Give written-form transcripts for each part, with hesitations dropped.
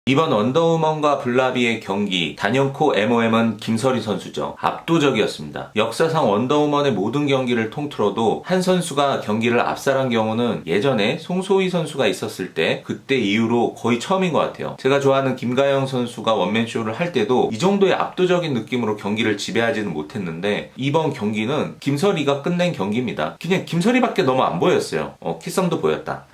이번 원더우먼과 블라비의 경기, 단연코 MOM은 김설희 선수죠. 압도적이었습니다. 역사상 원더우먼의 모든 경기를 통틀어도 한 선수가 경기를 압살한 경우는 예전에 송소희 선수가 있었을 때 그때 이후로 거의 처음인 것 같아요. 제가 좋아하는 김가영 선수가 원맨쇼를 할 때도 이 정도의 압도적인 느낌으로 경기를 지배하지는 못했는데 이번 경기는 김설희가 끝낸 경기입니다. 그냥 김설희밖에 너무 안 보였어요. 키썸도 보였다.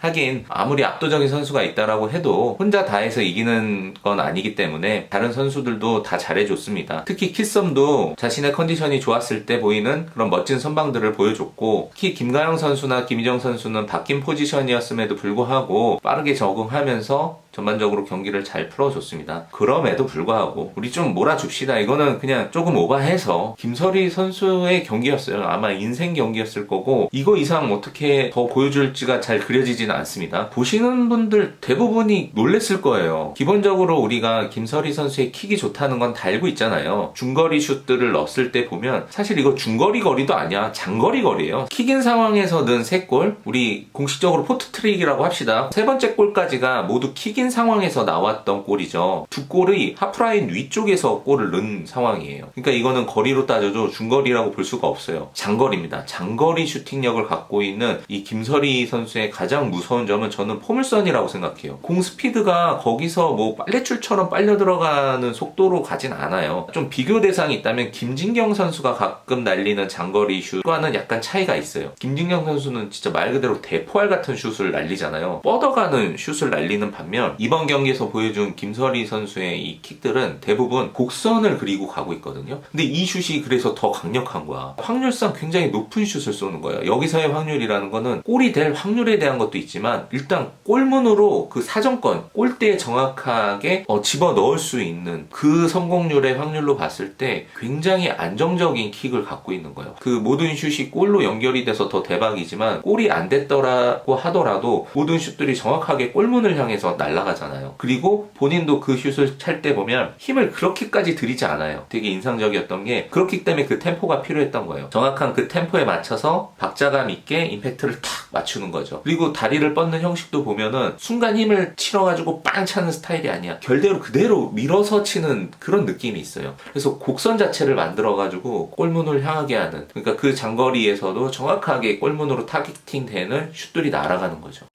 하긴 아무리 압도적인 선수가 있다라고 해도 혼자 다 해서 이기는 건 아니기 때문에 다른 선수들도 다 잘해줬습니다. 특히 키썸도 자신의 컨디션이 좋았을 때 보이는 그런 멋진 선방들을 보여줬고, 특히 김가영 선수나 김희정 선수는 바뀐 포지션이었음에도 불구하고 빠르게 적응하면서 전반적으로 경기를 잘 풀어줬습니다. 그럼에도 불구하고 우리 좀 몰아줍시다. 이거는 그냥 조금 오버해서 김설희 선수의 경기였어요. 아마 인생 경기였을 거고 이거 이상 어떻게 더 보여줄지가 잘 그려지지는 않습니다. 보시는 분들 대부분이 놀랬을 거예요. 기본적으로 우리가 김설희 선수의 킥이 좋다는 건 다 알고 있잖아요. 중거리 슛들을 넣었을 때 보면 사실 이거 중거리 거리도 아니야. 장거리 거리예요. 킥인 상황에서 넣은 3골, 우리 공식적으로 포트트릭이라고 합시다. 3번째 골까지가 모두 킥인 상황에서 나왔던 골이죠. 2골이 하프라인 위쪽에서 골을 넣은 상황이에요. 그러니까 이거는 거리로 따져도 중거리라고 볼 수가 없어요. 장거리입니다. 장거리 슈팅력을 갖고 있는 이 김설희 선수의 가장 무서운 점은 저는 포물선이라고 생각해요. 공 스피드가 거기서 뭐 빨래줄처럼 빨려 들어가는 속도로 가진 않아요. 좀 비교 대상이 있다면 김진경 선수가 가끔 날리는 장거리 슛과는 약간 차이가 있어요. 김진경 선수는 진짜 말 그대로 대포알 같은 슛을 날리잖아요. 뻗어가는 슛을 날리는 반면 이번 경기에서 보여준 김설희 선수의 이 킥들은 대부분 곡선을 그리고 가고 있거든요. 근데 이 슛이 그래서 더 강력한 거야. 확률상 굉장히 높은 슛을 쏘는 거예요. 여기서의 확률이라는 거는 골이 될 확률에 대한 것도 있지만 일단 골문으로 그 사정권, 골대에 정확하게 집어넣을 수 있는 그 성공률의 확률로 봤을 때 굉장히 안정적인 킥을 갖고 있는 거예요. 그 모든 슛이 골로 연결이 돼서 더 대박이지만 골이 안 됐더라고 하더라도 모든 슛들이 정확하게 골문을 향해서 날아가잖아요. 그리고 본인도 그 슛을 찰 때 보면 힘을 그렇게까지 들이지 않아요. 되게 인상적이었던 게 그렇기 때문에 그 템포가 필요했던 거예요. 정확한 그 템포에 맞춰서 박자감 있게 임팩트를 탁 맞추는 거죠. 그리고 다리를 뻗는 형식도 보면은 순간 힘을 실어가지고 빵 차는 스타일이 아니야. 결대로 그대로 밀어서 치는 그런 느낌이 있어요. 그래서 곡선 자체를 만들어가지고 골문을 향하게 하는, 그러니까 그 장거리에서도 정확하게 골문으로 타겟팅 되는 슛들이 날아가는 거죠.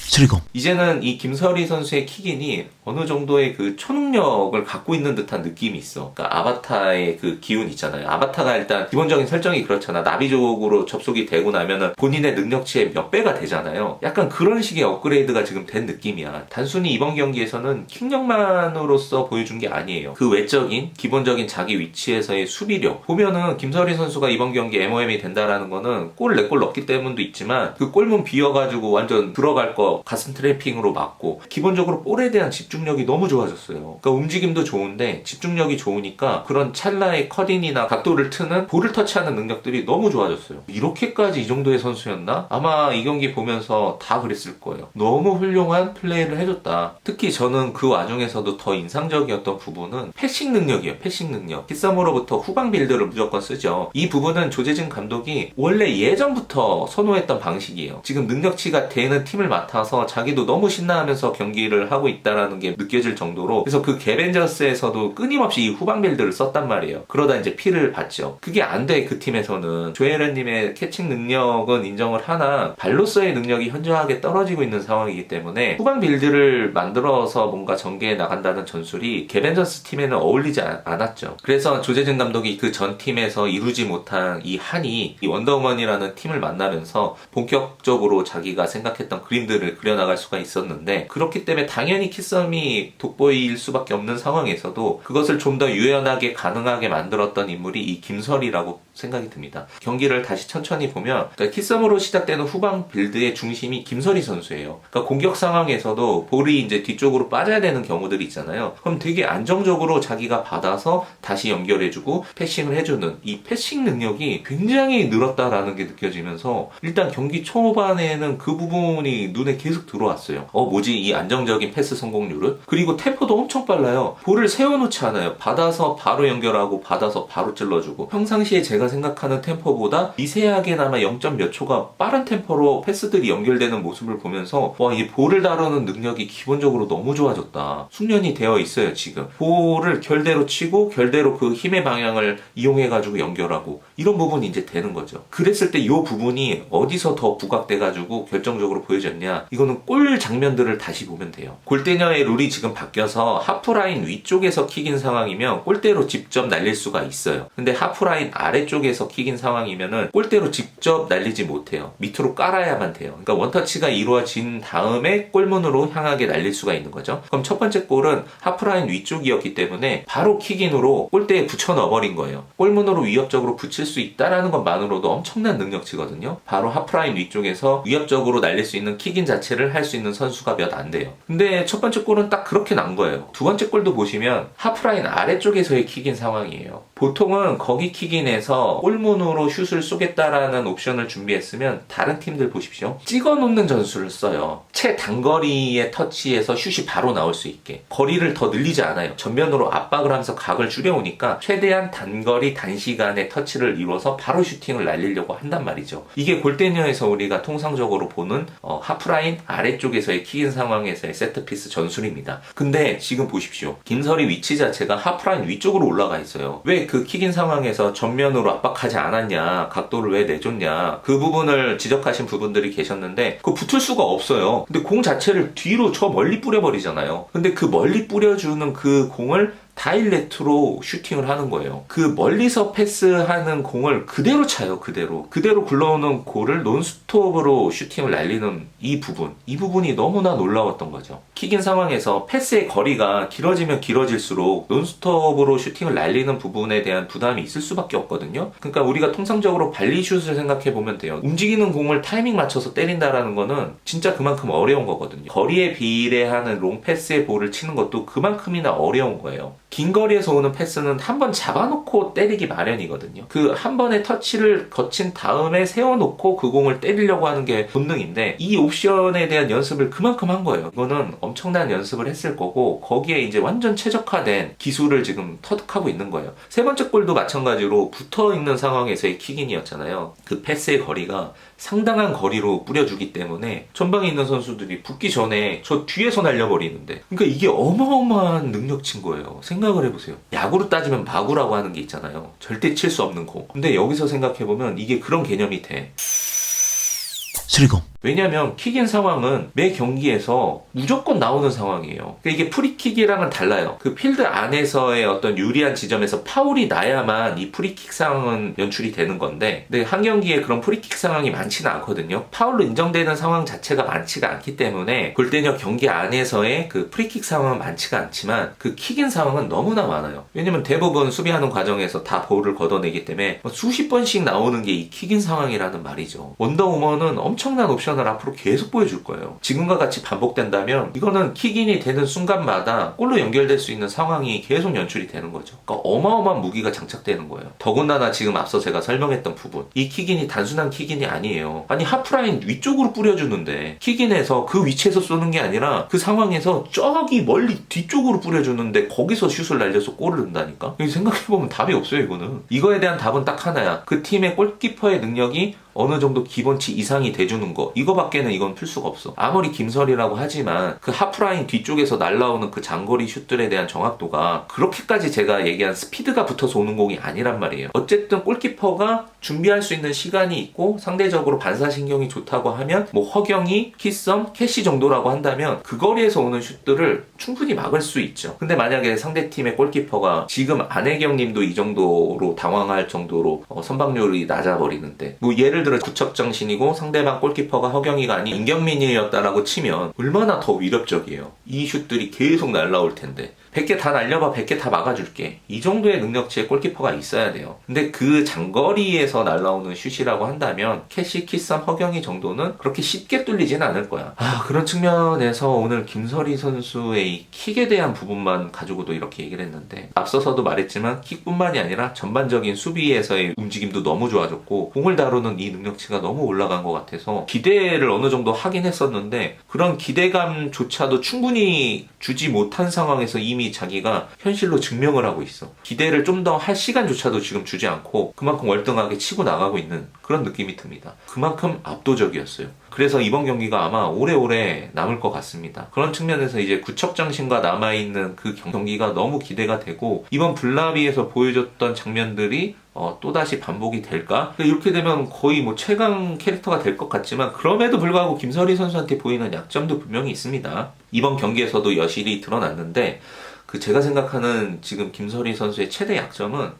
수리공. 이제는 이 김설희 선수의 킥인이 어느 정도의 그 초능력을 갖고 있는 듯한 느낌이 있어. 그러니까 아바타의 그 기운 있잖아요. 아바타가 일단 기본적인 설정이 그렇잖아. 나비족으로 접속이 되고 나면은 본인의 능력치의 몇 배가 되잖아요. 약간 그런 식의 업그레이드가 지금 된 느낌이야. 단순히 이번 경기에서는 킥력만으로서 보여준 게 아니에요. 그 외적인 기본적인 자기 위치에서의 수비력 보면은 김설희 선수가 이번 경기 MOM이 된다라는 거는 골 4골 넣기 때문도 있지만 그 골문 비어가지고 완전 들어갈 거 가슴 트래핑으로 맞고 기본적으로 볼에 대한 집중력이 너무 좋아졌어요. 그러니까 움직임도 좋은데 집중력이 좋으니까 그런 찰나의 컷인이나 각도를 트는 볼을 터치하는 능력들이 너무 좋아졌어요. 이렇게까지 이 정도의 선수였나? 아마 이 경기 보면서 다 그랬을 거예요. 너무 훌륭한 플레이를 해줬다. 특히 저는 그 와중에서도 더 인상적이었던 부분은 패싱 능력이에요. 패싱 능력. 키썸으로부터 후방 빌드를 무조건 쓰죠. 이 부분은 조재진 감독이 원래 예전부터 선호했던 방식이에요. 지금 능력치가 되는 팀을 맡아서 자기도 너무 신나하면서 경기를 하고 있다라는 게 느껴질 정도로, 그래서 그 개벤저스에서도 끊임없이 이 후방 빌드를 썼단 말이에요. 그러다 이제 피를 봤죠. 그게 안 돼. 그 팀에서는 조에르님의 캐칭 능력은 인정을 하나 발로서의 능력이 현저하게 떨어지고 있는 상황이기 때문에 후방 빌드를 만들어서 뭔가 전개해 나간다는 전술이 개벤저스 팀에는 어울리지 않았죠. 그래서 조재진 감독이 그 전 팀에서 이루지 못한 이 한이 이 원더우먼이라는 팀을 만나면서 본격적으로 자기가 생각했던 그림들을 그려나갈 수가 있었는데, 그렇기 때문에 당연히 키썸이 돋보일 수밖에 없는 상황에서도 그것을 좀 더 유연하게 가능하게 만들었던 인물이 이 김설희라고 생각이 듭니다. 경기를 다시 천천히 보면 그러니까 키썸으로 시작되는 후방 빌드의 중심이 김설희 선수예요. 그러니까 공격 상황에서도 볼이 이제 뒤쪽으로 빠져야 되는 경우들이 있잖아요. 그럼 되게 안정적으로 자기가 받아서 다시 연결해주고 패싱을 해주는 이 패싱 능력이 굉장히 늘었다라는 게 느껴지면서 일단 경기 초반에는 그 부분이 눈에 계속 들어왔어요. 뭐지 이 안정적인 패스 성공률은? 그리고 템포도 엄청 빨라요. 볼을 세워놓지 않아요. 받아서 바로 연결하고 받아서 바로 찔러주고. 평상시에 제가 제가 생각하는 템포보다 미세하게나마 0. 몇 초가 빠른 템포로 패스들이 연결되는 모습을 보면서 와, 이 볼을 다루는 능력이 기본적으로 너무 좋아졌다. 숙련이 되어 있어요. 지금 볼을 결대로 치고 결대로 그 힘의 방향을 이용해가지고 연결하고 이런 부분이 이제 되는 거죠. 그랬을 때 이 부분이 어디서 더 부각돼가지고 결정적으로 보여졌냐, 이거는 골 장면들을 다시 보면 돼요. 골대녀의 룰이 지금 바뀌어서 하프라인 위쪽에서 킥인 상황이면 골대로 직접 날릴 수가 있어요. 근데 하프라인 아래쪽에서 킥인 상황이면은 골대로 직접 날리지 못해요. 밑으로 깔아야만 돼요. 그러니까 원터치가 이루어진 다음에 골문으로 향하게 날릴 수가 있는 거죠. 그럼 첫 번째 골은 하프라인 위쪽이었기 때문에 바로 킥인으로 골대에 붙여 넣어버린 거예요. 골문으로 위협적으로 붙일 수 있다라는 것만으로도 엄청난 능력치거든요. 바로 하프라인 위쪽에서 위협적으로 날릴 수 있는 킥인 자체를 할 수 있는 선수가 몇 안 돼요. 근데 첫 번째 골은 딱 그렇게 난 거예요. 두 번째 골도 보시면 하프라인 아래쪽에서의 킥인 상황이에요. 보통은 거기 킥인에서 골문으로 슛을 쏘겠다라는 옵션을 준비했으면 다른 팀들 보십시오. 찍어 놓는 전술을 써요. 최단거리의 터치에서 슛이 바로 나올 수 있게. 거리를 더 늘리지 않아요. 전면으로 압박을 하면서 각을 줄여오니까 최대한 단거리 단시간에 터치를 이뤄서 바로 슈팅을 날리려고 한단 말이죠. 이게 골대녀에서 우리가 통상적으로 보는 하프라인 아래쪽에서의 킥인 상황에서의 세트피스 전술입니다. 근데 지금 보십시오. 김설이 위치 자체가 하프라인 위쪽으로 올라가 있어요. 왜 그 킥인 상황에서 전면으로 압박하지 않았냐, 각도를 왜 내줬냐, 그 부분을 지적하신 부분들이 계셨는데 그거 붙을 수가 없어요. 근데 공 자체를 뒤로 저 멀리 뿌려버리잖아요. 근데 그 멀리 뿌려주는 그 공을 다일레트로 슈팅을 하는 거예요. 그 멀리서 패스하는 공을 그대로 차요. 그대로 굴러오는 골을 논스톱으로 슈팅을 날리는 이 부분이 너무나 놀라웠던 거죠. 킥인 상황에서 패스의 거리가 길어지면 길어질수록 논스톱으로 슈팅을 날리는 부분에 대한 부담이 있을 수밖에 없거든요. 그러니까 우리가 통상적으로 발리슛을 생각해 보면 돼요. 움직이는 공을 타이밍 맞춰서 때린다라는 거는 진짜 그만큼 어려운 거거든요. 거리에 비례하는 롱패스의 볼을 치는 것도 그만큼이나 어려운 거예요. 긴 거리에서 오는 패스는 한 번 잡아놓고 때리기 마련이거든요. 그 한 번의 터치를 거친 다음에 세워놓고 그 공을 때리려고 하는 게 본능인데 이 옵션에 대한 연습을 그만큼 한 거예요. 이거는 엄청난 연습을 했을 거고 거기에 이제 완전 최적화된 기술을 지금 터득하고 있는 거예요. 세 번째 골도 마찬가지로 붙어있는 상황에서의 킥인이었잖아요. 그 패스의 거리가 상당한 거리로 뿌려주기 때문에 전방에 있는 선수들이 붙기 전에 저 뒤에서 날려버리는데, 그러니까 이게 어마어마한 능력치인 거예요. 생각을 해보세요. 야구로 따지면 마구라고 하는 게 있잖아요. 절대 칠 수 없는 공. 근데 여기서 생각해보면 이게 그런 개념이 돼. 수리검. 왜냐면 킥인 상황은 매 경기에서 무조건 나오는 상황이에요. 그러니까 이게 프리킥이랑은 달라요. 그 필드 안에서의 어떤 유리한 지점에서 파울이 나야만 이 프리킥 상황은 연출이 되는 건데, 근데 한 경기에 그런 프리킥 상황이 많지는 않거든요. 파울로 인정되는 상황 자체가 많지가 않기 때문에 골대녀 경기 안에서의 그 프리킥 상황은 많지가 않지만 그 킥인 상황은 너무나 많아요. 왜냐면 대부분 수비하는 과정에서 다 볼을 걷어내기 때문에 수십 번씩 나오는 게 이 킥인 상황이라는 말이죠. 원더우먼은 엄청난 옵션을 앞으로 계속 보여줄 거예요. 지금과 같이 반복된다면 이거는 킥인이 되는 순간마다 골로 연결될 수 있는 상황이 계속 연출이 되는 거죠. 그러니까 어마어마한 무기가 장착되는 거예요. 더군다나 지금 앞서 제가 설명했던 부분, 이 킥인이 단순한 킥인이 아니에요. 아니 하프라인 위쪽으로 뿌려주는데 킥인에서 그 위치에서 쏘는 게 아니라 그 상황에서 저기 멀리 뒤쪽으로 뿌려주는데 거기서 슛을 날려서 골을 넣는다니까? 생각해보면 답이 없어요. 이거에 대한 답은 딱 하나야. 그 팀의 골키퍼의 능력이 어느 정도 기본치 이상이 돼주는 거, 이거밖에는 이건 풀 수가 없어. 아무리 김설이라고 하지만 그 하프라인 뒤쪽에서 날라오는 그 장거리 슛들에 대한 정확도가 그렇게까지 제가 얘기한 스피드가 붙어서 오는 공이 아니란 말이에요. 어쨌든 골키퍼가 준비할 수 있는 시간이 있고 상대적으로 반사신경이 좋다고 하면 뭐 허경이, 키썸, 캐시 정도라고 한다면 그 거리에서 오는 슛들을 충분히 막을 수 있죠. 근데 만약에 상대팀의 골키퍼가 지금 안혜경 님도 이 정도로 당황할 정도로 선방률이 낮아버리는데, 뭐 예를 들어 구척정신이고 상대방 골키퍼가 허경이가 아닌 임경민이었다라고 치면 얼마나 더 위협적이에요. 이 슛들이 계속 날라올 텐데 100개 다 날려봐, 100개 다 막아줄게. 이 정도의 능력치의 골키퍼가 있어야 돼요. 근데 그 장거리에서 날라오는 슛이라고 한다면 캐시, 키썸, 허경이 정도는 그렇게 쉽게 뚫리진 않을 거야. 그런 측면에서 오늘 김설이 선수의 이 킥에 대한 부분만 가지고도 이렇게 얘기를 했는데, 앞서서도 말했지만 킥뿐만이 아니라 전반적인 수비에서의 움직임도 너무 좋아졌고 공을 다루는 이 능력치가 너무 올라간 것 같아서 기대를 어느 정도 하긴 했었는데 그런 기대감조차도 충분히 주지 못한 상황에서 이미 자기가 현실로 증명을 하고 있어. 기대를 좀 더 할 시간조차도 지금 주지 않고 그만큼 월등하게 치고 나가고 있는 그런 느낌이 듭니다. 그만큼 압도적이었어요. 그래서 이번 경기가 아마 오래오래 남을 것 같습니다. 그런 측면에서 이제 구척장신과 남아있는 그 경기가 너무 기대가 되고 이번 블라비에서 보여줬던 장면들이 또다시 반복이 될까? 이렇게 되면 거의 뭐 최강 캐릭터가 될 것 같지만 그럼에도 불구하고 김설희 선수한테 보이는 약점도 분명히 있습니다. 이번 경기에서도 여실히 드러났는데 그 제가 생각하는 지금 김설희 선수의 최대 약점은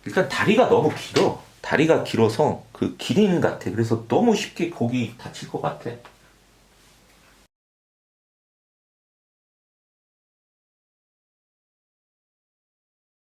일단 다리가 너무 길어. 다리가 길어서 그 기린 같아. 그래서 너무 쉽게 거기 다칠 것 같아.